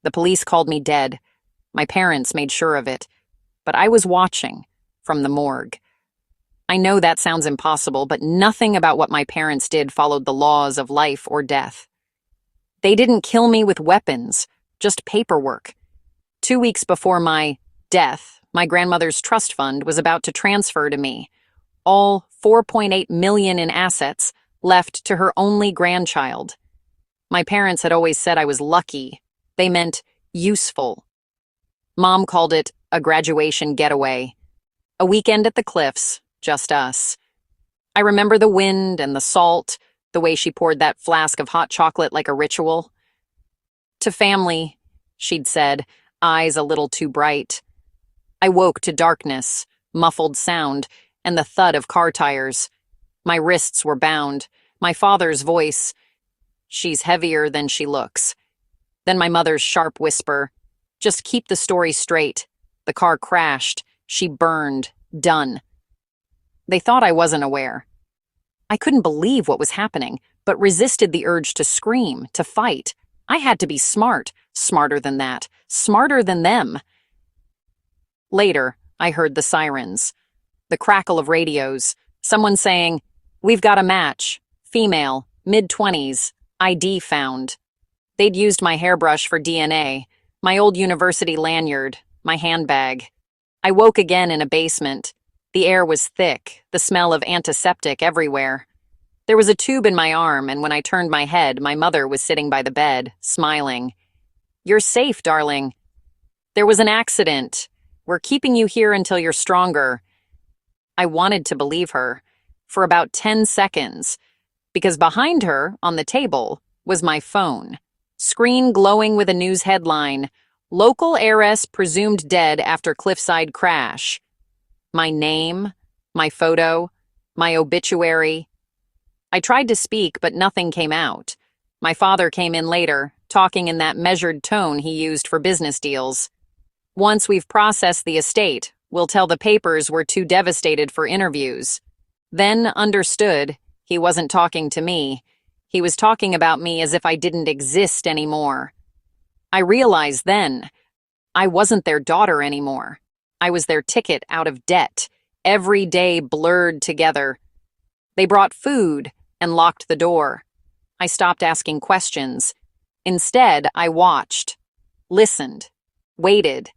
The police called me dead. My parents made sure of it. But I was watching from the morgue. I know that sounds impossible, but nothing about what my parents did followed the laws of life or death. They didn't kill me with weapons, just paperwork. 2 weeks before my death, my grandmother's trust fund was about to transfer to me. All 4.8 million in assets left to her only grandchild. My parents had always said I was lucky. They meant useful. Mom called it a graduation getaway. A weekend at the cliffs, just us. I remember the wind and the salt, the way she poured that flask of hot chocolate like a ritual. To family, she'd said, eyes a little too bright. I woke to darkness, muffled sound, and the thud of car tires. My wrists were bound. My father's voice, "She's heavier than she looks." Then my mother's sharp whisper, "Just keep the story straight. The car crashed. She burned. Done." They thought I wasn't aware. I couldn't believe what was happening, but resisted the urge to scream, to fight. I had to be smart, smarter than that, smarter than them. Later, I heard the sirens, the crackle of radios, someone saying, "We've got a match. Female, mid-20s, ID found." They'd used my hairbrush for DNA, my old university lanyard, my handbag. I woke again in a basement. The air was thick, the smell of antiseptic everywhere. There was a tube in my arm, and when I turned my head, my mother was sitting by the bed, smiling. "You're safe, darling. There was an accident. We're keeping you here until you're stronger." I wanted to believe her, for about 10 seconds, because behind her, on the table, was my phone, screen glowing with a news headline, "Local heiress presumed dead after cliffside crash." My name, my photo, my obituary. I tried to speak, but nothing came out. My father came in later, talking in that measured tone he used for business deals. "Once we've processed the estate, we'll tell the papers we're too devastated for interviews." Then understood he wasn't talking to me. He was talking about me as if I didn't exist anymore. I realized then I wasn't their daughter anymore. I was their ticket out of debt, every day blurred together. They brought food and locked the door. I stopped asking questions. Instead, I watched, listened, waited.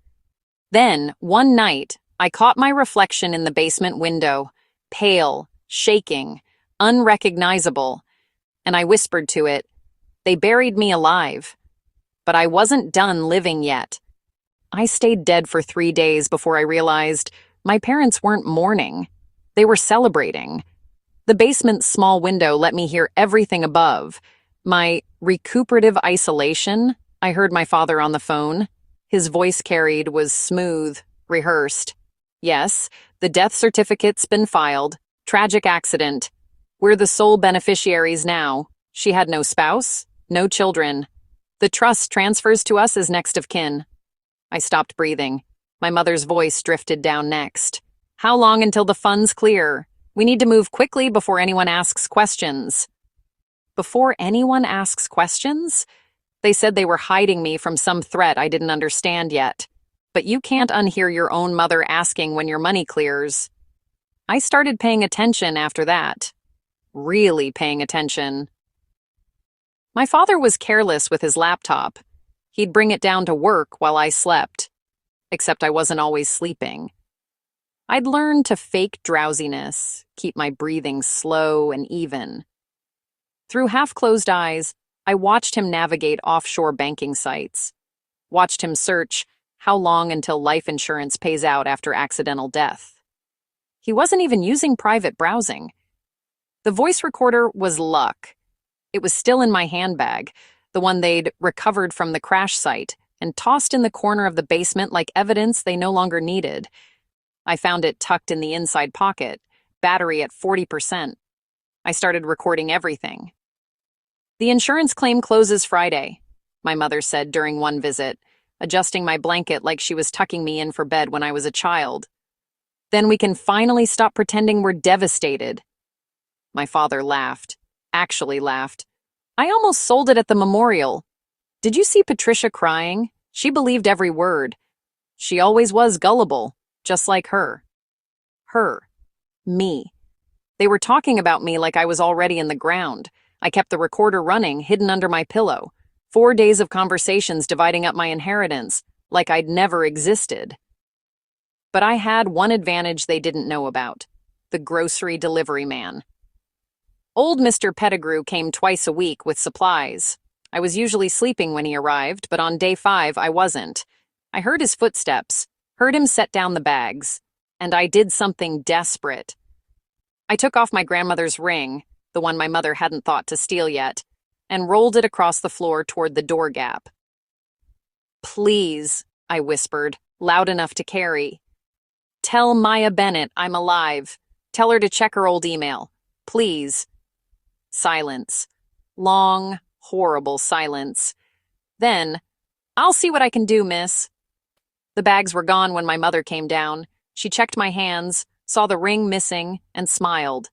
Then, one night, I caught my reflection in the basement window, pale, shaking, unrecognizable, and I whispered to it, "They buried me alive." But I wasn't done living yet. I stayed dead for 3 days before I realized my parents weren't mourning. They were celebrating. The basement's small window let me hear everything above. My recuperative isolation, I heard my father on the phone. His voice carried was smooth, rehearsed. "Yes, the death certificate's been filed. Tragic accident. We're the sole beneficiaries now. She had no spouse, no children. The trust transfers to us as next of kin." I stopped breathing. My mother's voice drifted down next. "How long until the funds clear? We need to move quickly before anyone asks questions." Before anyone asks questions? They said they were hiding me from some threat I didn't understand yet. But you can't unhear your own mother asking when your money clears. I started paying attention after that. Really paying attention. My father was careless with his laptop. He'd bring it down to work while I slept. Except I wasn't always sleeping. I'd learned to fake drowsiness, keep my breathing slow and even. Through half-closed eyes, I watched him navigate offshore banking sites. Watched him search how long until life insurance pays out after accidental death. He wasn't even using private browsing. The voice recorder was luck. It was still in my handbag, the one they'd recovered from the crash site and tossed in the corner of the basement like evidence they no longer needed. I found it tucked in the inside pocket, battery at 40%. I started recording everything. "The insurance claim closes Friday," my mother said during one visit, adjusting my blanket like she was tucking me in for bed when I was a child. "Then we can finally stop pretending we're devastated." My father laughed, actually laughed. "I almost sold it at the memorial." Did you see Patricia crying? She believed every word. She always was gullible, just like her. Her. Me. They were talking about me like I was already in the ground. I kept the recorder running, hidden under my pillow. 4 days of conversations dividing up my inheritance, like I'd never existed. But I had one advantage they didn't know about: the grocery delivery man. Old Mr. Pettigrew came twice a week with supplies. I was usually sleeping when he arrived, but on day 5, I wasn't. I heard his footsteps, heard him set down the bags, and I did something desperate. I took off my grandmother's ring, the one my mother hadn't thought to steal yet, and rolled it across the floor toward the door gap. "Please," I whispered, loud enough to carry. "Tell Maya Bennett I'm alive. Tell her to check her old email. Please." Silence. Long, horrible silence. Then, "I'll see what I can do, miss." The bags were gone when my mother came down. She checked my hands, saw the ring missing, and smiled.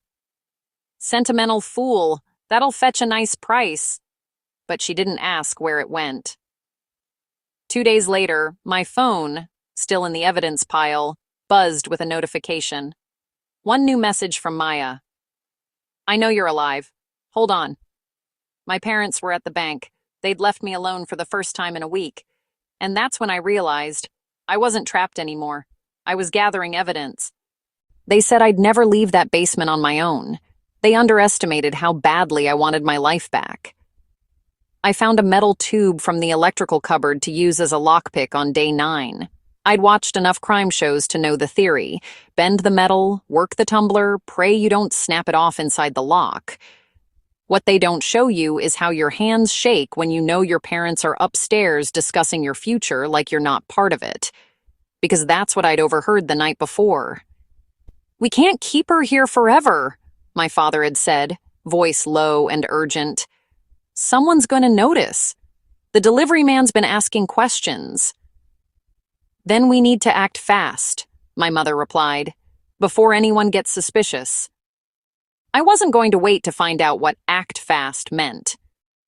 "Sentimental fool, that'll fetch a nice price." But she didn't ask where it went. 2 days later, my phone, still in the evidence pile, buzzed with a notification. One new message from Maya. "I know you're alive. Hold on." My parents were at the bank. They'd left me alone for the first time in a week. And that's when I realized I wasn't trapped anymore. I was gathering evidence. They said I'd never leave that basement on my own. They underestimated how badly I wanted my life back. I found a metal tube from the electrical cupboard to use as a lockpick on day 9. I'd watched enough crime shows to know the theory. Bend the metal, work the tumbler, pray you don't snap it off inside the lock. What they don't show you is how your hands shake when you know your parents are upstairs discussing your future like you're not part of it. Because that's what I'd overheard the night before. "We can't keep her here forever," my father had said, voice low and urgent. "Someone's going to notice. The delivery man's been asking questions." "Then we need to act fast," my mother replied, "before anyone gets suspicious." I wasn't going to wait to find out what act fast meant.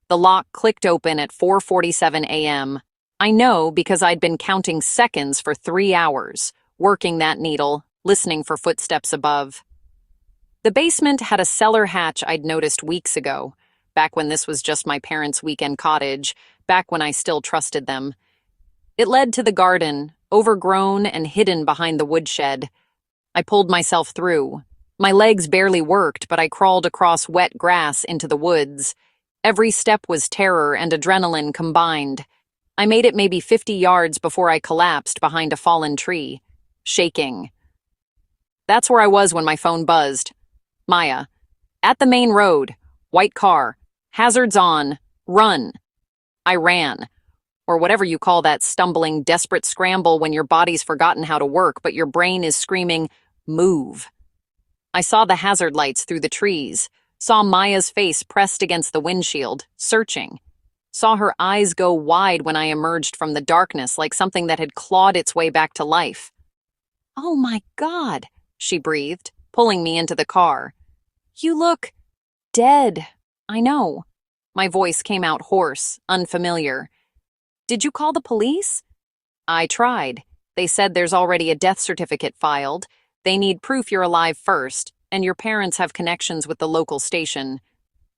The lock clicked open at 4:47 a.m. I know because I'd been counting seconds for 3 hours, working that needle, listening for footsteps above. The basement had a cellar hatch I'd noticed weeks ago, back when this was just my parents' weekend cottage, back when I still trusted them. It led to the garden, overgrown and hidden behind the woodshed. I pulled myself through. My legs barely worked, but I crawled across wet grass into the woods. Every step was terror and adrenaline combined. I made it maybe 50 yards before I collapsed behind a fallen tree, shaking. That's where I was when my phone buzzed. Maya. "At the main road. White car. Hazards on. Run." I ran. Or whatever you call that stumbling, desperate scramble when your body's forgotten how to work, but your brain is screaming, "Move." I saw the hazard lights through the trees, saw Maya's face pressed against the windshield, searching. Saw her eyes go wide when I emerged from the darkness like something that had clawed its way back to life. "Oh my God," she breathed, pulling me into the car. "You look dead." "I know." My voice came out hoarse, unfamiliar. "Did you call the police?" "I tried. They said there's already a death certificate filed. They need proof you're alive first, and your parents have connections with the local station."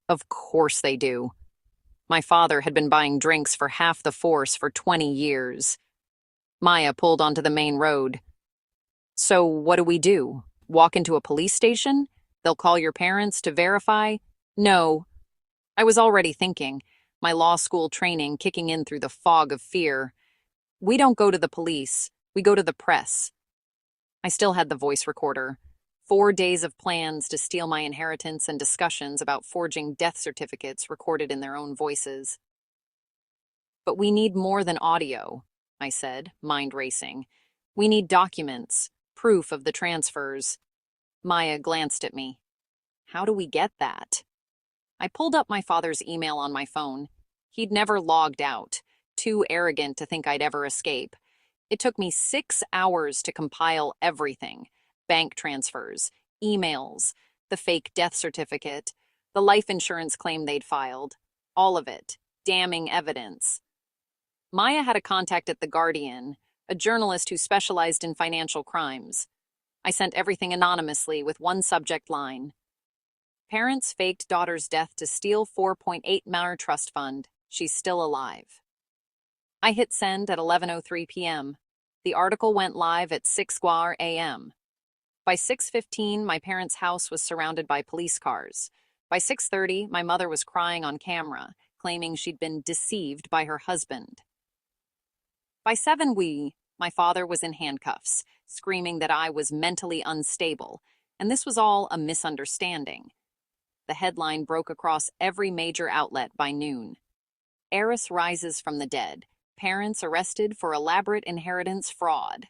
Of course they do. My father had been buying drinks for half the force for 20 years. Maya pulled onto the main road. "So what do we do? Walk into a police station? They'll call your parents to verify?" "No." I was already thinking, my law school training kicking in through the fog of fear. "We don't go to the police. We go to the press." I still had the voice recorder. 4 days of plans to steal my inheritance and discussions about forging death certificates recorded in their own voices. "But we need more than audio," I said, mind racing. "We need documents, proof of the transfers." Maya glanced at me. "How do we get that?" I pulled up my father's email on my phone. He'd never logged out, too arrogant to think I'd ever escape. It took me 6 hours to compile everything: bank transfers, emails, the fake death certificate, the life insurance claim they'd filed. All of it. Damning evidence. Maya had a contact at The Guardian, a journalist who specialized in financial crimes. I sent everything anonymously with one subject line. Parents faked daughter's death to steal 4.8 Manor Trust Fund. She's still alive. I hit send at 11:03 p.m. The article went live at 6:00 a.m. By 6:15, my parents' house was surrounded by police cars. By 6:30, my mother was crying on camera, claiming she'd been deceived by her husband. By 7, my father was in handcuffs, screaming that I was mentally unstable, and this was all a misunderstanding. The headline broke across every major outlet by noon. Heiress rises from the dead. Parents arrested for elaborate inheritance fraud.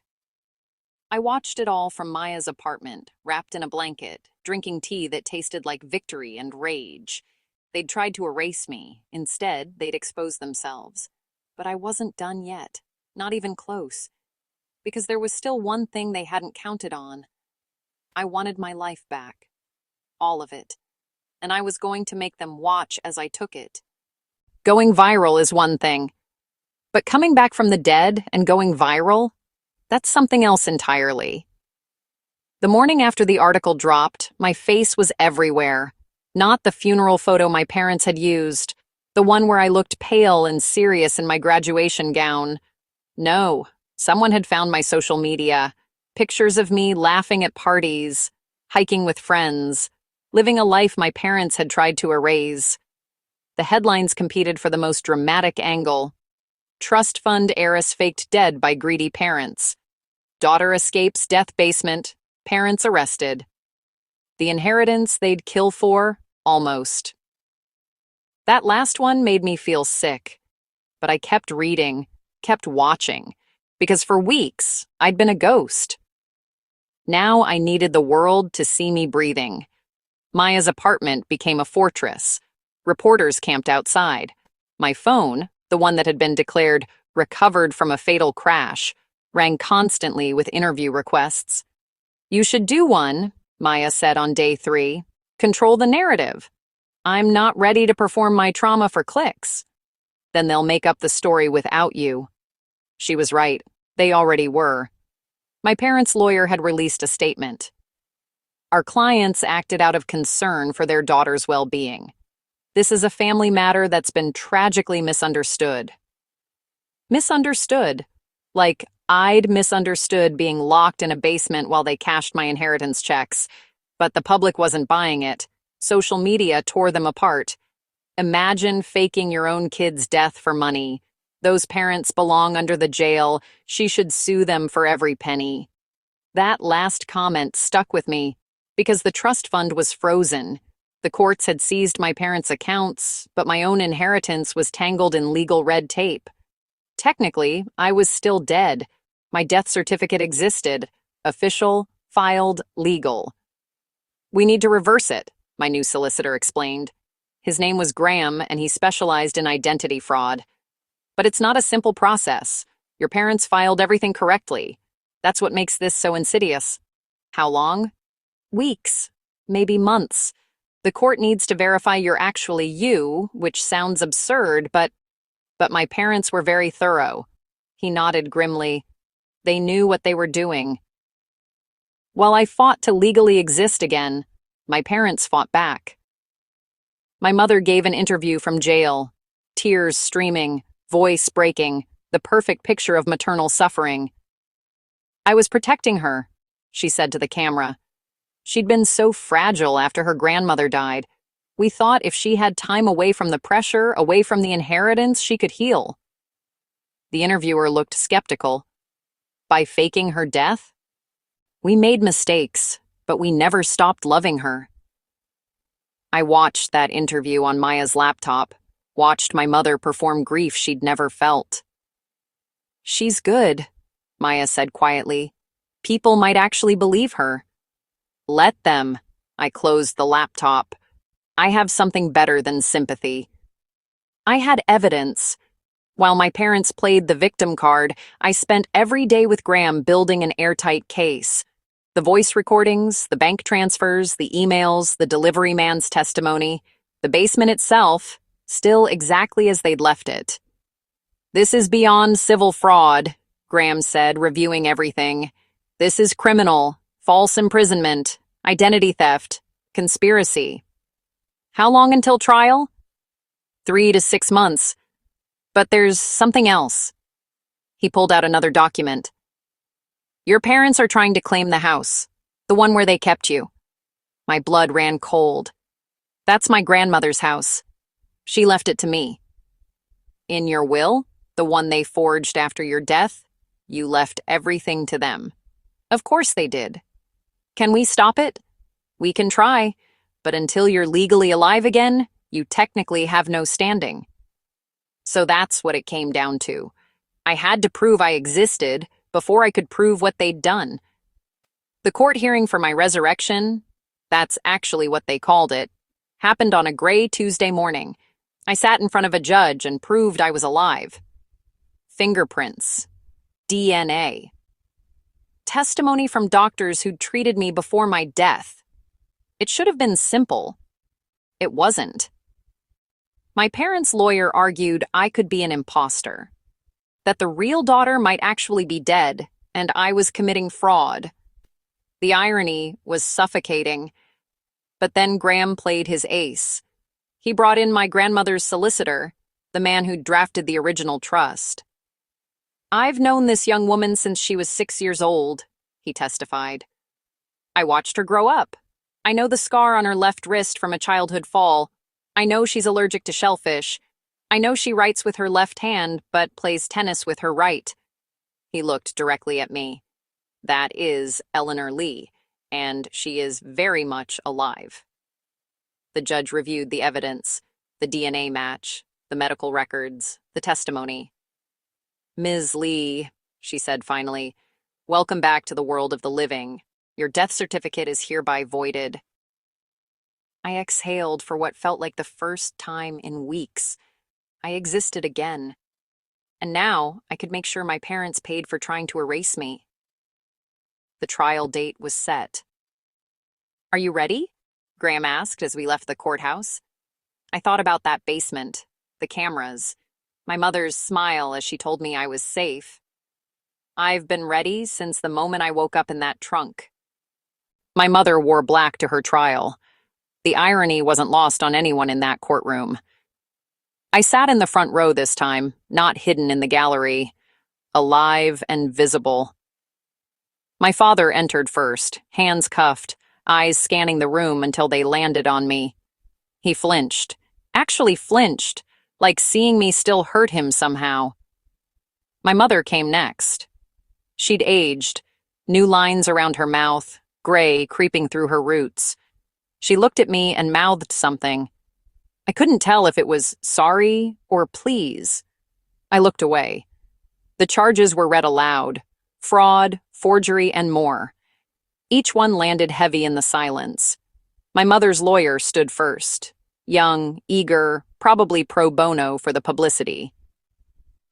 I watched it all from Maya's apartment, wrapped in a blanket, drinking tea that tasted like victory and rage. They'd tried to erase me. Instead, they'd exposed themselves. But I wasn't done yet, not even close, because there was still one thing they hadn't counted on. I wanted my life back. All of it. And I was going to make them watch as I took it. Going viral is one thing. But coming back from the dead and going viral, that's something else entirely. The morning after the article dropped, my face was everywhere. Not the funeral photo my parents had used, the one where I looked pale and serious in my graduation gown. No, someone had found my social media. Pictures of me laughing at parties, hiking with friends, living a life my parents had tried to erase. The headlines competed for the most dramatic angle. Trust fund heiress faked dead by greedy parents. Daughter escapes death basement. Parents arrested. The inheritance they'd kill for, almost. That last one made me feel sick. But I kept reading, kept watching, because for weeks I'd been a ghost. Now I needed the world to see me breathing. Maya's apartment became a fortress. Reporters camped outside. My phone, the one that had been declared recovered from a fatal crash, rang constantly with interview requests. You should do one, Maya said on day 3. Control the narrative. I'm not ready to perform my trauma for clicks. Then they'll make up the story without you. She was right. They already were. My parents' lawyer had released a statement. Our clients acted out of concern for their daughter's well-being. This is a family matter that's been tragically misunderstood. Misunderstood? Like I'd misunderstood being locked in a basement while they cashed my inheritance checks. But the public wasn't buying it. Social media tore them apart. Imagine faking your own kid's death for money. Those parents belong under the jail. She should sue them for every penny. That last comment stuck with me because the trust fund was frozen. The courts had seized my parents' accounts, but my own inheritance was tangled in legal red tape. Technically, I was still dead. My death certificate existed. Official, filed, legal. We need to reverse it, my new solicitor explained. His name was Graham, and he specialized in identity fraud. But it's not a simple process. Your parents filed everything correctly. That's what makes this so insidious. How long? Weeks, maybe months. The court needs to verify you're actually you, which sounds absurd, but my parents were very thorough. He nodded grimly. They knew what they were doing. While I fought to legally exist again, my parents fought back. My mother gave an interview from jail, tears streaming, voice breaking, the perfect picture of maternal suffering. I was protecting her, she said to the camera. She'd been so fragile after her grandmother died. We thought if she had time away from the pressure, away from the inheritance, she could heal. The interviewer looked skeptical. By faking her death? We made mistakes, but we never stopped loving her. I watched that interview on Maya's laptop, watched my mother perform grief she'd never felt. She's good, Maya said quietly. People might actually believe her. Let them. I closed the laptop. I have something better than sympathy. I had evidence. While my parents played the victim card, I spent every day with Graham building an airtight case. The voice recordings, the bank transfers, the emails, the delivery man's testimony, the basement itself, still exactly as they'd left it. This is beyond civil fraud, Graham said, reviewing everything. This is criminal, false imprisonment, identity theft, conspiracy. How long until trial? 3 to 6 months. But there's something else. He pulled out another document. Your parents are trying to claim the house, the one where they kept you. My blood ran cold. That's my grandmother's house. She left it to me. In your will, the one they forged after your death, you left everything to them. Of course they did. Can we stop it? We can try, but until you're legally alive again, you technically have no standing. So that's what it came down to. I had to prove I existed before I could prove what they'd done. The court hearing for my resurrection, that's actually what they called it, happened on a gray Tuesday morning. I sat in front of a judge and proved I was alive. Fingerprints. DNA. Testimony from doctors who'd treated me before my death. It should have been simple. It wasn't. My parents' lawyer argued I could be an imposter, that the real daughter might actually be dead, and I was committing fraud. The irony was suffocating. But then Graham played his ace. He brought in my grandmother's solicitor, the man who'd drafted the original trust. I've known this young woman since she was 6 years old, he testified. I watched her grow up. I know the scar on her left wrist from a childhood fall. I know she's allergic to shellfish. I know she writes with her left hand, but plays tennis with her right. He looked directly at me. That is Eleanor Lee, and she is very much alive. The judge reviewed the evidence, the DNA match, the medical records, the testimony. Ms. Lee, she said finally, welcome back to the world of the living. Your death certificate is hereby voided. I exhaled for what felt like the first time in weeks. I existed again. And now I could make sure my parents paid for trying to erase me. The trial date was set. Are you ready? Graham asked as we left the courthouse. I thought about that basement, the cameras, my mother's smile as she told me I was safe. I've been ready since the moment I woke up in that trunk. My mother wore black to her trial. The irony wasn't lost on anyone in that courtroom. I sat in the front row this time, not hidden in the gallery, alive and visible. My father entered first, hands cuffed, eyes scanning the room until they landed on me. He flinched, actually flinched, like seeing me still hurt him somehow. My mother came next. She'd aged, new lines around her mouth, gray creeping through her roots. She looked at me and mouthed something. I couldn't tell if it was sorry or please. I looked away. The charges were read aloud: fraud, forgery, and more. Each one landed heavy in the silence. My mother's lawyer stood first, young, eager, probably pro bono for the publicity.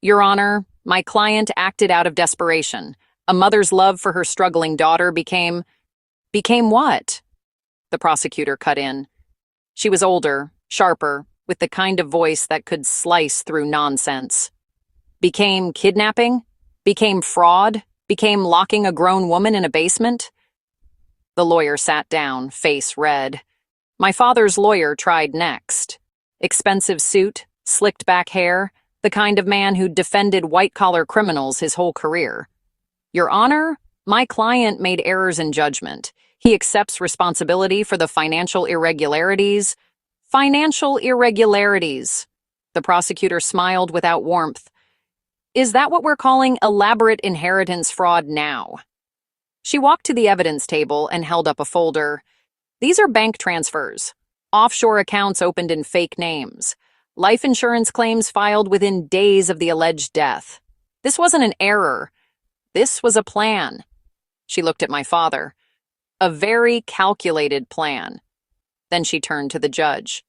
Your Honor, my client acted out of desperation. A mother's love for her struggling daughter became what? The prosecutor cut in. She was older, sharper, with the kind of voice that could slice through nonsense. Became kidnapping? Became fraud? Became locking a grown woman in a basement? The lawyer sat down, face red. My father's lawyer tried next. Expensive suit, slicked back hair, the kind of man who'd defended white-collar criminals his whole career. Your Honor, my client made errors in judgment. He accepts responsibility for the financial irregularities. Financial irregularities. The prosecutor smiled without warmth. Is that what we're calling elaborate inheritance fraud now? She walked to the evidence table and held up a folder. These are bank transfers, offshore accounts opened in fake names, life insurance claims filed within days of the alleged death. This wasn't an error. This was a plan. She looked at my father. A very calculated plan. Then she turned to the judge.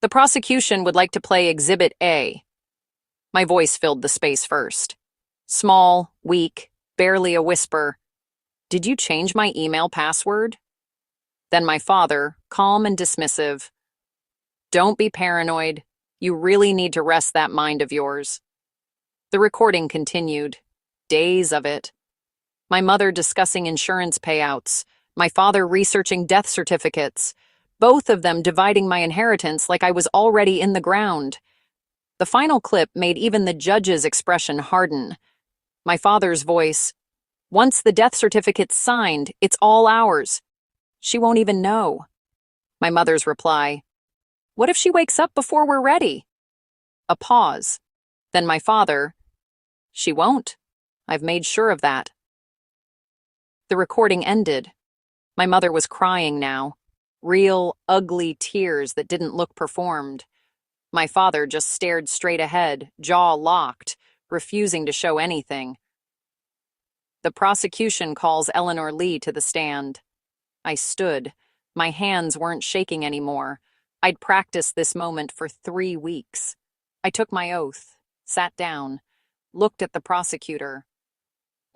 The prosecution would like to play Exhibit A. My voice filled the space first. Small, weak, barely a whisper. Did you change my email password? Then my father, calm and dismissive. Don't be paranoid. You really need to rest that mind of yours. The recording continued. Days of it. My mother discussing insurance payouts, my father researching death certificates, both of them dividing my inheritance like I was already in the ground. The final clip made even the judge's expression harden. My father's voice, "Once the death certificate's signed, it's all ours. She won't even know." My mother's reply, "What if she wakes up before we're ready?" A pause. Then my father, "She won't. I've made sure of that." The recording ended. My mother was crying now. Real, ugly tears that didn't look performed. My father just stared straight ahead, jaw locked, refusing to show anything. The prosecution calls Eleanor Lee to the stand. I stood. My hands weren't shaking anymore. I'd practiced this moment for 3 weeks. I took my oath, sat down, looked at the prosecutor.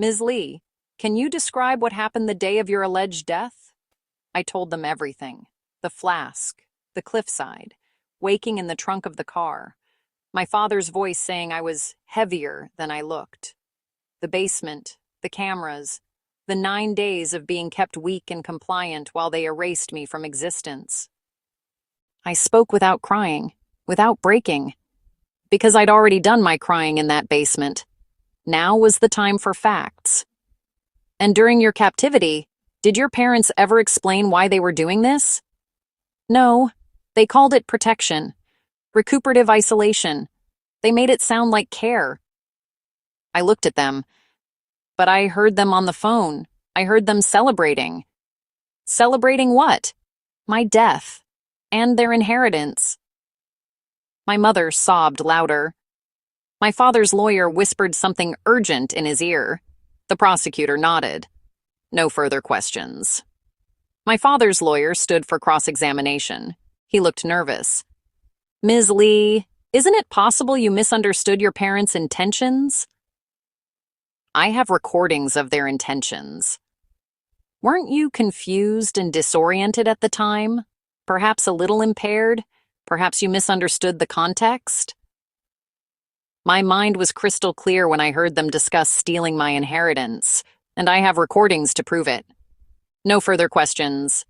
"Ms. Lee, can you describe what happened the day of your alleged death?" I told them everything. The flask, the cliffside, waking in the trunk of the car, my father's voice saying I was heavier than I looked, the basement, the cameras, the 9 days of being kept weak and compliant while they erased me from existence. I spoke without crying, without breaking, because I'd already done my crying in that basement. Now was the time for facts. "And during your captivity, did your parents ever explain why they were doing this?" "No, they called it protection, recuperative isolation. They made it sound like care." I looked at them, but I heard them on the phone. I heard them celebrating. Celebrating what? My death, and their inheritance. My mother sobbed louder. My father's lawyer whispered something urgent in his ear. The prosecutor nodded. No further questions. My father's lawyer stood for cross-examination. He looked nervous. "Ms. Lee, isn't it possible you misunderstood your parents' intentions?" "I have recordings of their intentions." "Weren't you confused and disoriented at the time? Perhaps a little impaired? Perhaps you misunderstood the context?" My mind was crystal clear when I heard them discuss stealing my inheritance, and I have recordings to prove it. No further questions.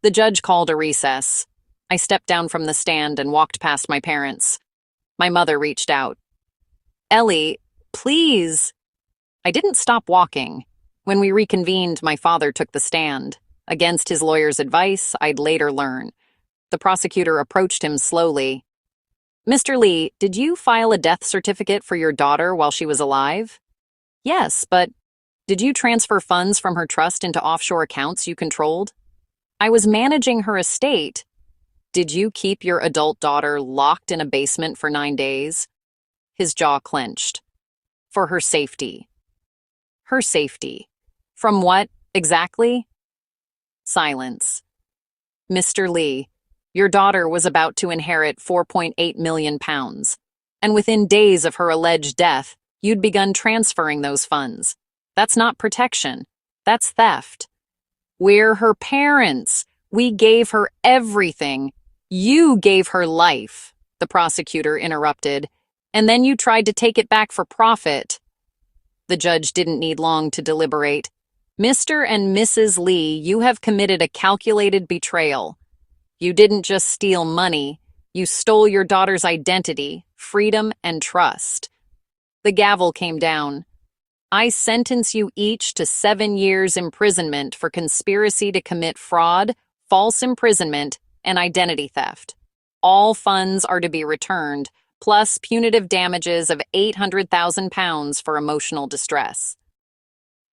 The judge called a recess. I stepped down from the stand and walked past my parents. My mother reached out. "Ellie, please." I didn't stop walking. When we reconvened, my father took the stand. Against his lawyer's advice, I'd later learn. The prosecutor approached him slowly. "Mr. Lee, did you file a death certificate for your daughter while she was alive?" "Yes, but did you transfer funds from her trust into offshore accounts you controlled?" "I was managing her estate." "Did you keep your adult daughter locked in a basement for 9 days?" His jaw clenched. "For her safety." "Her safety. From what, exactly?" Silence. "Mr. Lee, your daughter was about to inherit 4.8 million pounds, and within days of her alleged death, you'd begun transferring those funds. That's not protection. That's theft. We're her parents. We gave her everything. You gave her life," the prosecutor interrupted, "and then you tried to take it back for profit." The judge didn't need long to deliberate. "Mr. and Mrs. Lee, you have committed a calculated betrayal. You didn't just steal money, you stole your daughter's identity, freedom, and trust." The gavel came down. "I sentence you each to 7 years imprisonment for conspiracy to commit fraud, false imprisonment, and identity theft. All funds are to be returned, plus punitive damages of 800,000 pounds for emotional distress."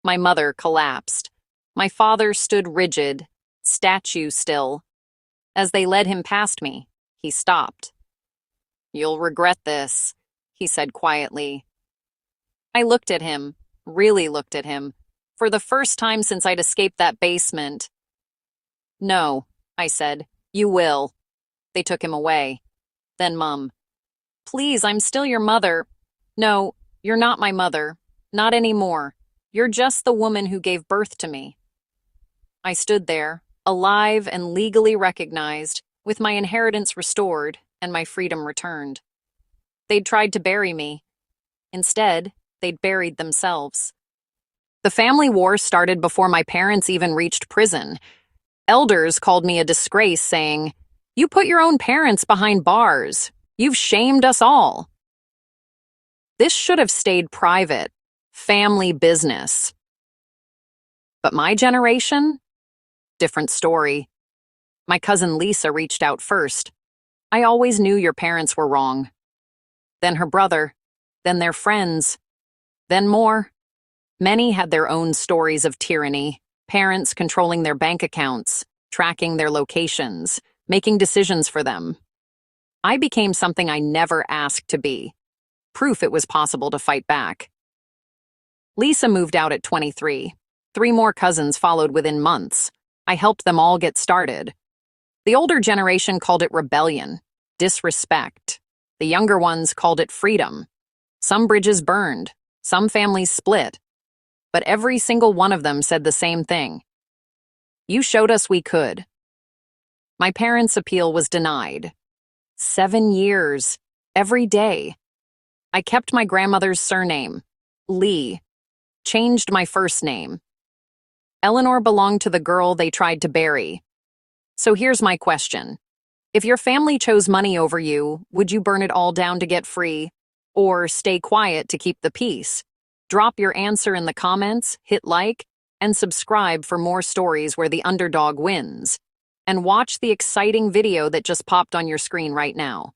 My mother collapsed. My father stood rigid, statue still. As they led him past me, he stopped. "You'll regret this," he said quietly. I looked at him, really looked at him, for the first time since I'd escaped that basement. "No," I said, "you will." They took him away. Then Mum. "Please, I'm still your mother." "No, you're not my mother. Not anymore. You're just the woman who gave birth to me." I stood there, alive and legally recognized, with my inheritance restored and my freedom returned. They'd tried to bury me. Instead, they'd buried themselves. The family war started before my parents even reached prison. Elders called me a disgrace, saying, "You put your own parents behind bars. You've shamed us all." This should have stayed private, family business. But my generation? Different story. My cousin Lisa reached out first. "I always knew your parents were wrong." Then her brother, then their friends, then more. Many had their own stories of tyranny, parents controlling their bank accounts, tracking their locations, making decisions for them. I became something I never asked to be. Proof it was possible to fight back. Lisa moved out at 23. 3 more cousins followed within months. I helped them all get started. The older generation called it rebellion, disrespect. The younger ones called it freedom. Some bridges burned, some families split. But every single one of them said the same thing. "You showed us we could." My parents' appeal was denied. 7 years, every day. I kept my grandmother's surname, Lee, changed my first name. Eleanor belonged to the girl they tried to bury. So here's my question. If your family chose money over you, would you burn it all down to get free? Or stay quiet to keep the peace? Drop your answer in the comments, hit like, and subscribe for more stories where the underdog wins. And watch the exciting video that just popped on your screen right now.